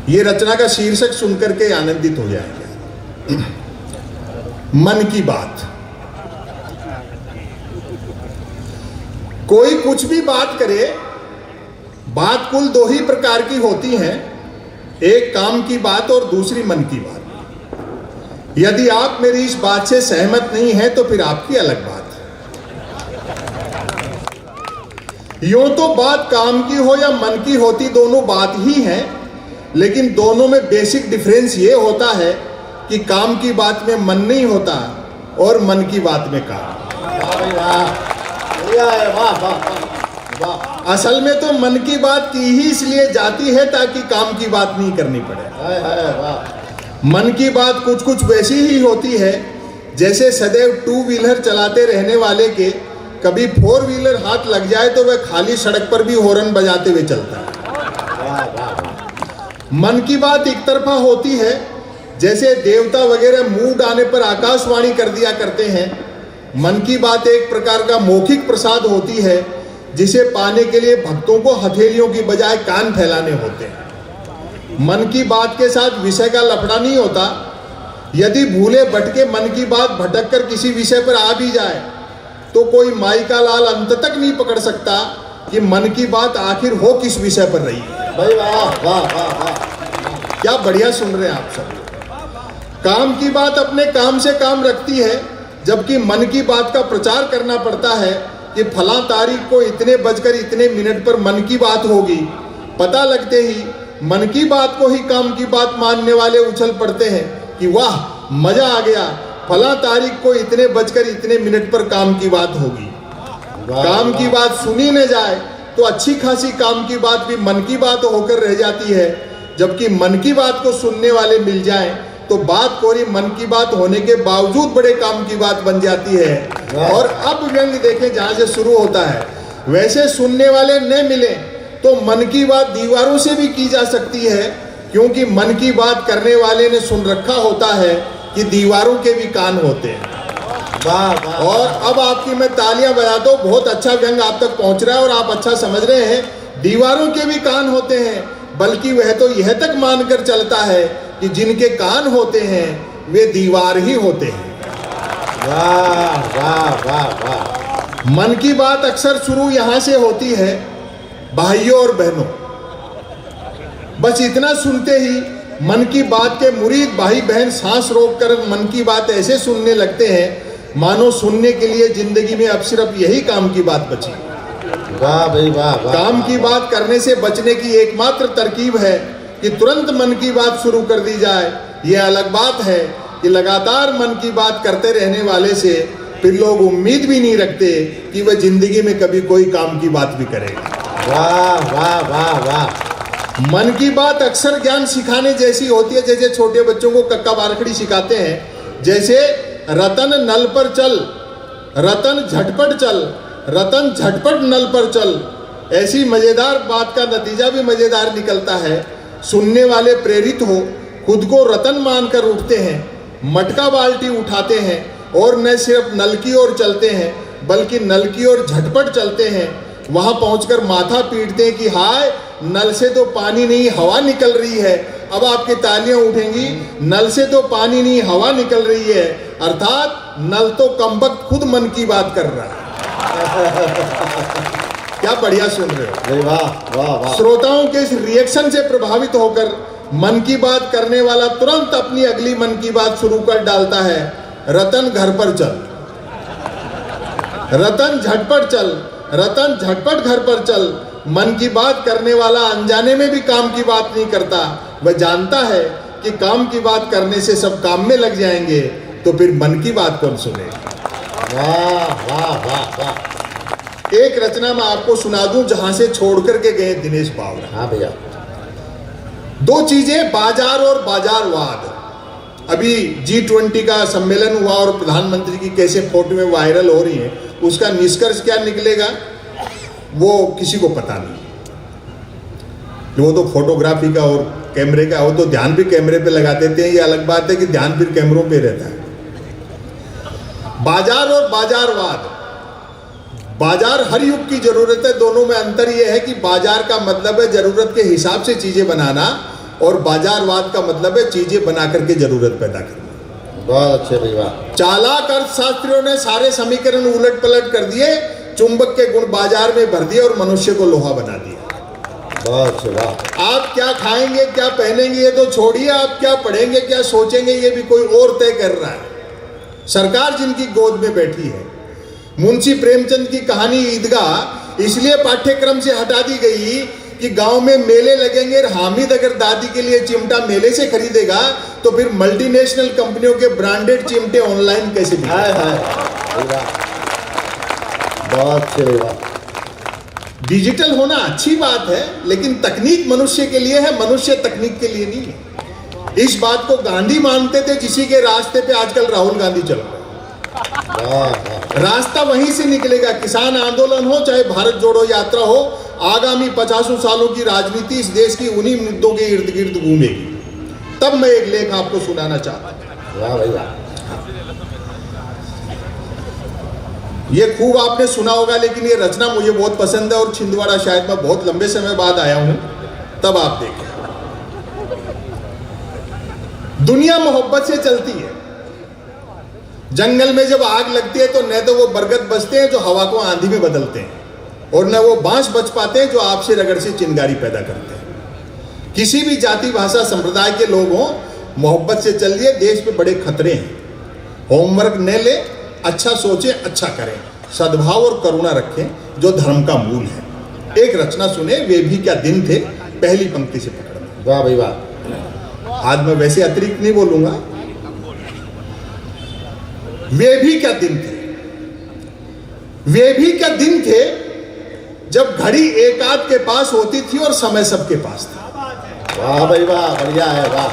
ये रचना का शीर्षक सुनकर के आनंदित हो जाएंगे। मन की बात। कोई कुछ भी बात करे, बात कुल दो ही प्रकार की होती हैं, एक काम की बात और दूसरी मन की बात। यदि आप मेरी इस बात से सहमत नहीं हैं तो फिर आपकी अलग बात है। यूं तो बात काम की हो या मन की होती, दोनों बात ही हैं, लेकिन दोनों में बेसिक डिफरेंस ये होता है कि काम की बात में मन नहीं होता और मन की बात में काम। असल में तो मन की बात की ही इसलिए जाती है ताकि काम की बात नहीं करनी पड़े। मन की बात कुछ कुछ वैसी ही होती है जैसे सदैव 2 व्हीलर चलाते रहने वाले के कभी 4 व्हीलर हाथ लग जाए तो वह खाली सड़क पर भी हॉर्न बजाते हुए चलता है। मन की बात एक तरफा होती है, जैसे देवता वगैरह मुंह आने पर आकाशवाणी कर दिया करते हैं। मन की बात एक प्रकार का मौखिक प्रसाद होती है जिसे पाने के लिए भक्तों को हथेलियों की बजाय कान फैलाने होते हैं। मन की बात के साथ विषय का लफड़ा नहीं होता। यदि भूले भटके मन की बात भटक कर किसी विषय पर आ भी जाए तो कोई माई का लाल अंत तक नहीं पकड़ सकता कि मन की बात आखिर हो किस विषय पर रही है। भाई वाह वाह वाह वाह, क्या बढ़िया सुन रहे हैं आप सब। काम की बात अपने काम से काम रखती है, जबकि मन की बात का प्रचार करना पड़ता है कि फला तारीख को इतने बजकर इतने मिनट पर मन की बात होगी। पता लगते ही मन की बात को ही काम की बात मानने वाले उछल पड़ते हैं कि वाह मजा आ गया, फला तारीख को इतने बजकर इतने मिनट पर काम की बात होगी। काम की बात सुनी न जाए तो अच्छी खासी काम की बात भी मन की बात होकर रह जाती है, जबकि मन की बात को सुनने वाले मिल जाएं तो बात कोरी मन की बात होने के बावजूद बड़े काम की बात बन जाती है। और अब व्यंग देखें जहां से शुरू होता है, वैसे सुनने वाले न मिले तो मन की बात दीवारों से भी की जा सकती है, क्योंकि मन की बात करने वाले ने सुन रखा होता है कि दीवारों के भी कान होते हैं। और अब आपकी मैं तालियां बजा दो, बहुत अच्छा व्यंग आप तक पहुंच रहा है और आप अच्छा समझ रहे हैं। दीवारों के भी कान होते हैं, बल्कि वह तो यह तक मानकर चलता है कि जिनके कान होते हैं वे दीवार ही होते हैं। वाह वाह वाह वाह। मन की बात अक्सर शुरू यहां से होती है, भाइयों और बहनों। बस इतना सुनते ही मन की बात के मुरीद भाई बहन सांस रोककर मन की बात ऐसे सुनने लगते हैं मानो सुनने के लिए जिंदगी में अब सिर्फ यही काम की बात बची। वाह भाई वाह वाह। काम की बात करने से बचने की एकमात्र तरकीब है कि तुरंत मन की बात शुरू कर दी जाए। यह अलग बात है कि लगातार मन की बात करते रहने वाले से फिर लोग उम्मीद भी नहीं रखते कि वह जिंदगी में कभी कोई काम की बात भी करेगा। वाह वाह वाह वाह। मन की बात अक्सर ज्ञान सिखाने जैसी होती है, जैसे छोटे बच्चों को कक्का बारखड़ी सिखाते हैं। जैसे रतन नल पर चल, रतन झटपट चल, रतन झटपट नल पर चल। ऐसी मजेदार बात का नतीजा भी मजेदार निकलता है। सुनने वाले प्रेरित हो, खुद को रतन मानकर उठते हैं, मटका बाल्टी उठाते हैं और न सिर्फ नल की ओर चलते हैं बल्कि नल की ओर झटपट चलते हैं। वहां पहुंचकर माथा पीटते हैं कि हाय, नल से तो पानी नहीं हवा निकल रही है। अब आपकी तालियां उठेंगी, नल से तो पानी नहीं हवा निकल रही है, अर्थात नल तो कमबख्त खुद मन की बात कर रहा है। क्या बढ़िया सुन रहे हो। वाह वाह वाह। श्रोताओं के इस रिएक्शन से प्रभावित होकर मन की बात करने वाला तुरंत अपनी अगली मन की बात शुरू कर डालता है। रतन घर पर चल, रतन झटपट चल, रतन झटपट घर पर चल। मन की बात करने वाला अनजाने में भी काम की बात नहीं करता। वह जानता है कि काम की बात करने से सब काम में लग जाएंगे, तो फिर मन की बात कौन सुनेगा। वाह वाह वाह वाह। एक रचना मैं आपको सुना दूं जहां से छोड़ करके गए दिनेश बावरा। हाँ भैया। 2 चीजें, बाजार और बाजारवाद। अभी G20 का सम्मेलन हुआ और प्रधानमंत्री की कैसे फोटो में वायरल हो रही है, उसका निष्कर्ष क्या निकलेगा वो किसी को पता नहीं। वो तो फोटोग्राफी का और कैमरे का, वो तो ध्यान भी कैमरे पे लगा देते हैं। ये अलग बात है कि ध्यान फिर कैमरों पे रहता है। बाजार और बाजारवाद। बाजार हर युग की जरूरत है। दोनों में अंतर यह है कि बाजार का मतलब है जरूरत के हिसाब से चीजें बनाना और बाजारवाद का मतलब है चीजें बना करके जरूरत पैदा करना। बहुत अच्छे भैया। चालाक अर्थशास्त्रियों ने सारे समीकरण उलट पलट कर दिए, चुंबक के गुण बाजार में भर दिए और मनुष्य को लोहा बना दिया। बहुत अच्छे, वाह। आप क्या खाएंगे, क्या पहनेंगे ये तो छोड़िए, आप क्या पढ़ेंगे, क्या सोचेंगे ये भी कोई और तय कर रहा है। सरकार जिनकी गोद में बैठी है। मुंशी प्रेमचंद की कहानी ईदगाह इसलिए पाठ्यक्रम से हटा दी गई कि गांव में मेले लगेंगे और हामिद अगर दादी के लिए चिमटा मेले से खरीदेगा तो फिर मल्टीनेशनल कंपनियों के ब्रांडेड चिमटे ऑनलाइन कैसे बिकेंगे। बहुत अच्छे भैया। डिजिटल होना अच्छी बात है, लेकिन तकनीक मनुष्य के लिए है, मनुष्य तकनीक के लिए नहीं है। इस बात को गांधी मानते थे, जिसी के रास्ते पे आजकल राहुल गांधी चल रहे हैं। रास्ता वहीं से निकलेगा। किसान आंदोलन हो चाहे भारत जोड़ो यात्रा हो, आगामी 50 सालों की राजनीति इस देश की उन्हीं मुद्दों के इर्द गिर्द घूमेगी। तब मैं एक लेख आपको सुनाना चाहता हूं। वाह भैया। ये खूब आपने सुना होगा, लेकिन ये रचना मुझे बहुत पसंद है और छिंदवाड़ा शायद मैं बहुत लंबे समय बाद आया हूं, तब आप देखें। दुनिया मोहब्बत से चलती है। जंगल में जब आग लगती है तो न तो वो बरगद बचते हैं जो हवा को आंधी में बदलते हैं, और न वो बांस बच पाते हैं जो आपसे रगड़ से चिंगारी पैदा करते हैं। किसी भी जाति भाषा संप्रदाय के लोग हों, मोहब्बत से चलिए। देश पे बड़े खतरे हैं। होमवर्क न ले, अच्छा सोचें, अच्छा करें, सद्भाव और करुणा रखें जो धर्म का मूल है। एक रचना सुने, वे भी क्या दिन थे, पहली पंक्ति से पकड़ना। वाह भाई वाह। आज मैं वैसे अतिरिक्त नहीं बोलूंगा। वे भी क्या दिन थे, वे भी क्या दिन थे जब घड़ी एक आध के पास होती थी और समय सबके पास था। वाह भाई वाह, बढ़िया है, वाह,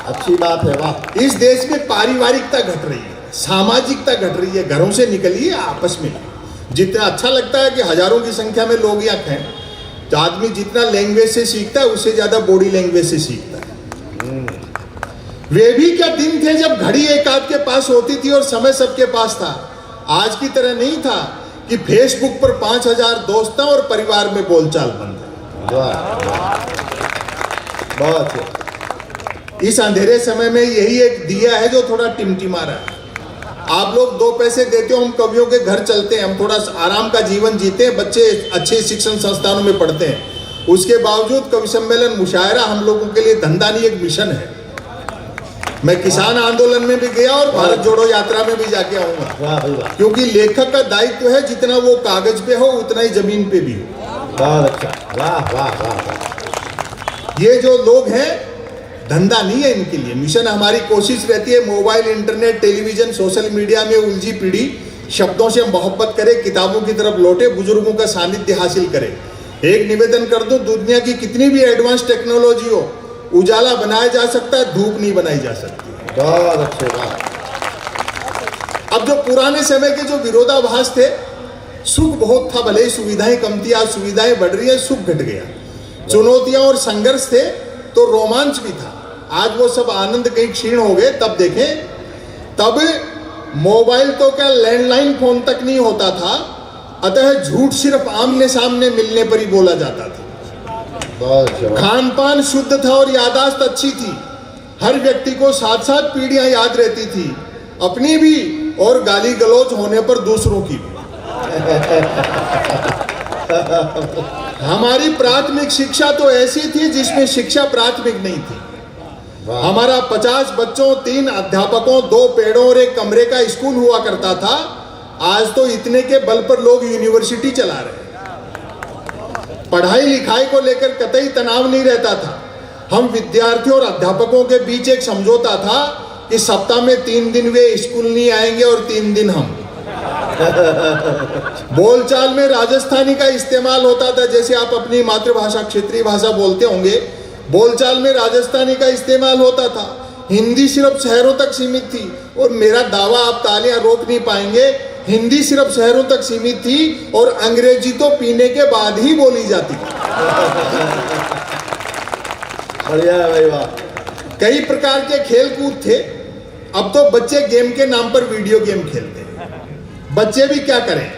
अच्छी बात है, वाह। इस देश में पारिवारिकता घट रही है, सामाजिकता घट रही है। घरों से निकलिए, आपस में जितना अच्छा लगता है कि हजारों की संख्या में लोग यहाँ हैं, तो आदमी जितना लैंग्वेज से सीखता है उससे ज्यादा बॉडी लैंग्वेज से सीखता है। वे भी क्या दिन थे जब घड़ी एक आध के पास होती थी और समय सबके पास था। आज की तरह नहीं था कि फेसबुक पर 5000 दोस्त हैं और परिवार में बोलचाल बंद है। बहुत। इस अंधेरे समय में यही एक दिया है जो थोड़ा टिमटिमा रहा है। आप लोग 2 पैसे देते हो, हम कवियों के घर चलते हैं, हम थोड़ा आराम का जीवन जीते हैं, बच्चे अच्छे शिक्षण संस्थानों में पढ़ते हैं। उसके बावजूद कवि सम्मेलन मुशायरा हम लोगों के लिए धंधा नहीं, एक मिशन है। मैं किसान आंदोलन में भी गया और भारत जोड़ो यात्रा में भी जाके आऊंगा, क्योंकि लेखक का दायित्व है जितना वो कागज पे हो उतना ही जमीन पे भी हो। बहुत अच्छा, वाह वाह वाह। ये जो लोग हैं, धंधा नहीं है इनके लिए, मिशन। हमारी कोशिश रहती है mobile, internet, television, social media में उलझी पीढ़ी शब्दों से मोहब्बत करे, किताबों की तरफ लौटे, बुजुर्गों का सानिध्य हासिल करे। एक निवेदन कर दूं, दुनिया की कितनी भी एडवांस टेक्नोलॉजी हो, उजाला बनाया जा सकता है, धूप नहीं बनाई जा सकती। बहुत अच्छे, वाह। अब जो पुराने समय के जो विरोधाभास थे, सुख बहुत था, भले ही सुविधाएं कम थी, आज सुविधाएं बढ़ रही है, सुख घट गया। चुनौतियां और संघर्ष थे तो रोमांच भी था, आज वो सब आनंद कहीं क्षीण हो गए। तब देखें, तब मोबाइल तो क्या लैंडलाइन फोन तक नहीं होता था, अतः झूठ सिर्फ आमने सामने मिलने पर ही बोला जाता था। खान पान शुद्ध था और यादाश्त अच्छी थी। हर व्यक्ति को 7-7 पीढ़ियां याद रहती थी, अपनी भी और गाली गलौज होने पर दूसरों की भी। हमारी प्राथमिक शिक्षा तो ऐसी थी जिसमें शिक्षा प्राथमिक नहीं थी। हमारा 50 बच्चों, 3 अध्यापकों, 2 पेड़ों और 1 कमरे का स्कूल हुआ करता था। आज तो इतने के बल पर लोग यूनिवर्सिटी चला रहे हैं। पढ़ाई लिखाई को लेकर कतई तनाव नहीं रहता था। हम विद्यार्थियों और अध्यापकों के बीच एक समझौता था कि सप्ताह में 3 दिन वे स्कूल नहीं आएंगे और 3 दिन हम। बोलचाल में राजस्थानी का इस्तेमाल होता था, जैसे आप अपनी मातृभाषा क्षेत्रीय भाषा बोलते होंगे, बोलचाल में राजस्थानी का इस्तेमाल होता था। हिंदी सिर्फ शहरों तक सीमित थी, और मेरा दावा आप तालियां रोक नहीं पाएंगे, हिंदी सिर्फ शहरों तक सीमित थी और अंग्रेजी तो पीने के बाद ही बोली जाती थी। बढ़िया भाई, वाह। कई प्रकार के खेल कूद थे। अब तो बच्चे गेम के नाम पर वीडियो गेम खेलते हैं। बच्चे भी क्या करें,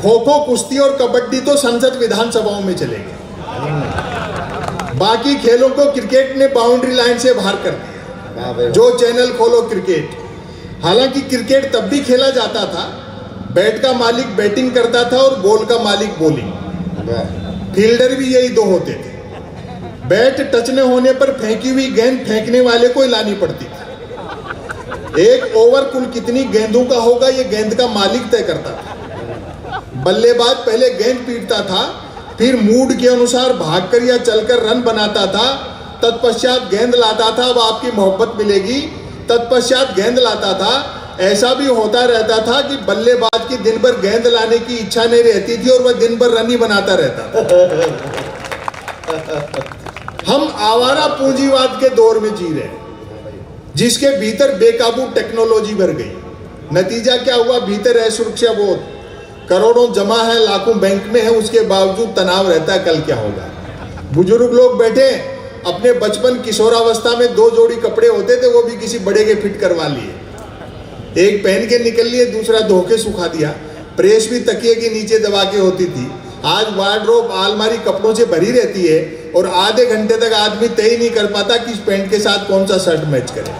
खो खो, कुश्ती और कबड्डी तो संसद विधानसभाओं में चले गए। बाकी खेलों को क्रिकेट ने बाउंड्री लाइन से बाहर कर दिया। वाह भाई वाह। जो चैनल खोलो क्रिकेट। हालांकि क्रिकेट तब भी खेला जाता था, बैट का मालिक बैटिंग करता था और बॉल का मालिक बॉलिंग। वाह। फील्डर भी यही दो होते थे। बैट टच न होने पर फेंकी हुई गेंद फेंकने वाले को हिलानी पड़ती थी। एक ओवर कुल कितनी गेंदों का होगा ये गेंद का मालिक तय करता था। बल्लेबाज पहले गेंद पीटता था, फिर मूड के अनुसार भागकर या चलकर रन बनाता था, तत्पश्चात गेंद लाता था। अब आपकी मोहब्बत मिलेगी। तत्पश्चात गेंद लाता था। ऐसा भी होता रहता था कि बल्लेबाज की दिन भर गेंद लाने की इच्छा नहीं रहती थी और वह दिन भर रन ही बनाता रहता था। हम आवारा पूंजीवाद के दौर में जी रहे हैं, जिसके भीतर बेकाबू टेक्नोलॉजी भर गई। नतीजा क्या हुआ? भीतर है सुरक्षा बोध, करोड़ों जमा है, लाखों बैंक में है, उसके बावजूद तनाव रहता है कल क्या होगा। बुजुर्ग लोग बैठे, अपने बचपन किशोरावस्था में 2 जोड़ी कपड़े होते थे, वो भी किसी बड़े के फिट करवा लिए। एक पहन के निकल लिए, दूसरा धो के सुखा दिया। प्रेस भी तकिए के नीचे दबा के होती थी। आज वार्डरोब आलमारी कपड़ों से भरी रहती है और आधे घंटे तक आदमी तय नहीं कर पाता कि इस पैंट के साथ कौन सा शर्ट मैच करे।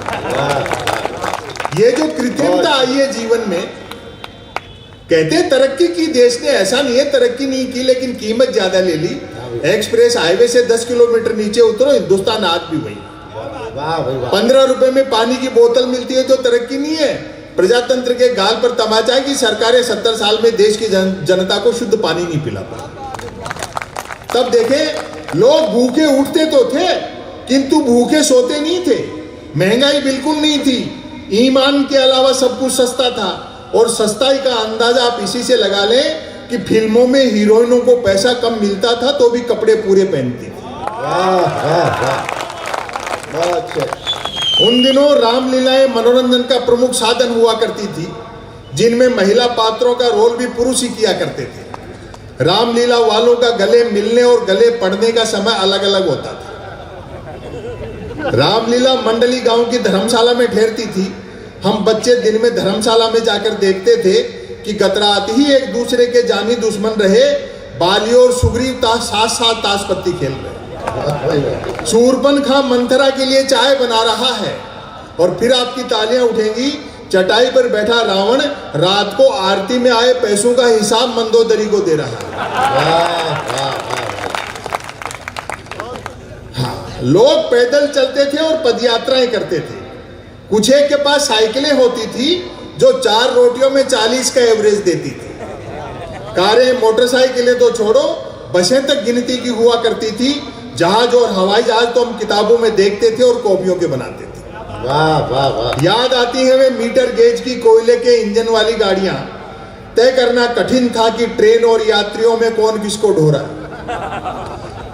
ये जो कृत्रिमता आई है जीवन में, कहते हैं तरक्की की देश ने, ऐसा नहीं है तरक्की नहीं की, लेकिन कीमत ज्यादा ले ली। एक्सप्रेस हाईवे से 10 किलोमीटर नीचे उतरो, हिंदुस्तान आज भी वही। 15 रुपए में पानी की बोतल मिलती है, जो तरक्की नहीं है। प्रजातंत्र के गाल पर तमाचा है कि सरकारें 70 साल में देश की जनता को शुद्ध पानी नहीं पिला पाई। तब देखे, लोग भूखे उठते तो थे, किंतु भूखे सोते नहीं थे। महंगाई बिल्कुल नहीं थी, ईमान के अलावा सब कुछ सस्ता था। और सस्ताई का अंदाजा आप इसी से लगा लें कि फिल्मों में हीरोइनों को पैसा कम मिलता था तो भी कपड़े पूरे पहनती थी। उन दिनों रामलीलाएं मनोरंजन का प्रमुख साधन हुआ करती थी, जिनमें महिला पात्रों का रोल भी पुरुष ही किया करते थे। रामलीला वालों का गले मिलने और गले पड़ने का समय अलग अलग होता था। रामलीला मंडली गांव की धर्मशाला में ठहरती थी। हम बच्चे दिन में धर्मशाला में जाकर देखते थे कि गतरात ही एक दूसरे के जानी दुश्मन रहे बाली और सुग्रीव साथ साथ ताश पत्ती खेल रहे। शूरपनखा मंथरा के लिए चाय बना रहा है और फिर आपकी तालियां उठेंगी। चटाई पर बैठा रावण रात को आरती में आए पैसों का हिसाब मंदोदरी को दे रहा है। हाँ, लोग पैदल चलते थे और पदयात्राएं करते थे। कुछ एक के पास साइकिलें होती थी जो 4 रोटियों में 40 का एवरेज देती थी। कारें मोटरसाइकिलें तो छोड़ो, बसें तक गिनती की हुआ करती थी। जहाज और हवाई जहाज तो हम किताबों में देखते थे और कॉपियों के बनाते थे। वाह वाह वाह। याद आती है वे मीटर गेज की कोयले के इंजन वाली गाड़ियां। तय करना कठिन था कि ट्रेन और यात्रियों में कौन किसको ढो रहा है।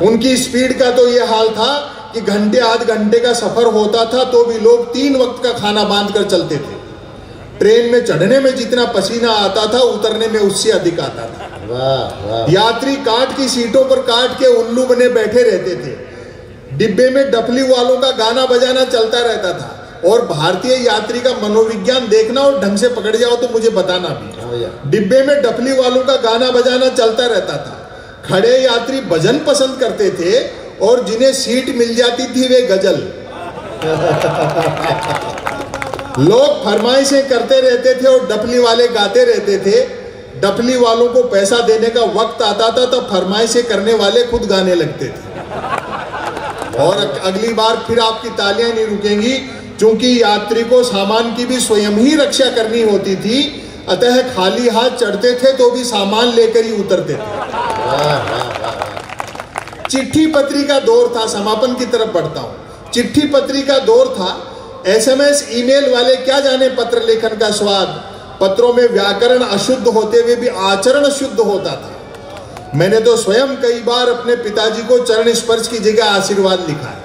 उनकी स्पीड का तो ये हाल था कि घंटे आध घंटे का सफर होता था तो भी लोग 3 वक्त का खाना बांध कर चलते थे। ट्रेन में चढ़ने में जितना पसीना आता था, उतरने में उससे अधिक आता था। वाह वाह। यात्री काट की सीटों पर काट के उल्लू बने बैठे रहते थे। डिब्बे में डफली वालों का गाना बजाना चलता रहता था। और भारतीय यात्री का मनोविज्ञान देखना और ढंग से पकड़ जाओ तो मुझे बताना भी। डिब्बे में डफली वालों का गाना बजाना चलता रहता था। खड़े यात्री भजन पसंद करते थे और जिन्हें सीट मिल जाती थी वे गजल। लोग फरमाइशें करते रहते थे और डफली वाले गाते रहते थे। डफली वालों को पैसा देने का वक्त आता था तब फरमाइशें करने वाले खुद गाने लगते थे। और अगली बार फिर आपकी तालियां नहीं रुकेंगी, क्योंकि यात्री को सामान की भी स्वयं ही रक्षा करनी होती थी। अतः खाली हाथ चढ़ते थे तो भी सामान लेकर ही उतरते थे। चिट्ठी पत्री का दौर था। समापन की तरफ बढ़ता हूं। चिट्ठी पत्री का दौर था। SMS ईमेल वाले क्या जाने पत्र लेखन का स्वाद। पत्रों में व्याकरण अशुद्ध होते हुए भी आचरण शुद्ध होता था। मैंने तो स्वयं कई बार अपने पिताजी को चरण स्पर्श की जगह आशीर्वाद लिखा है।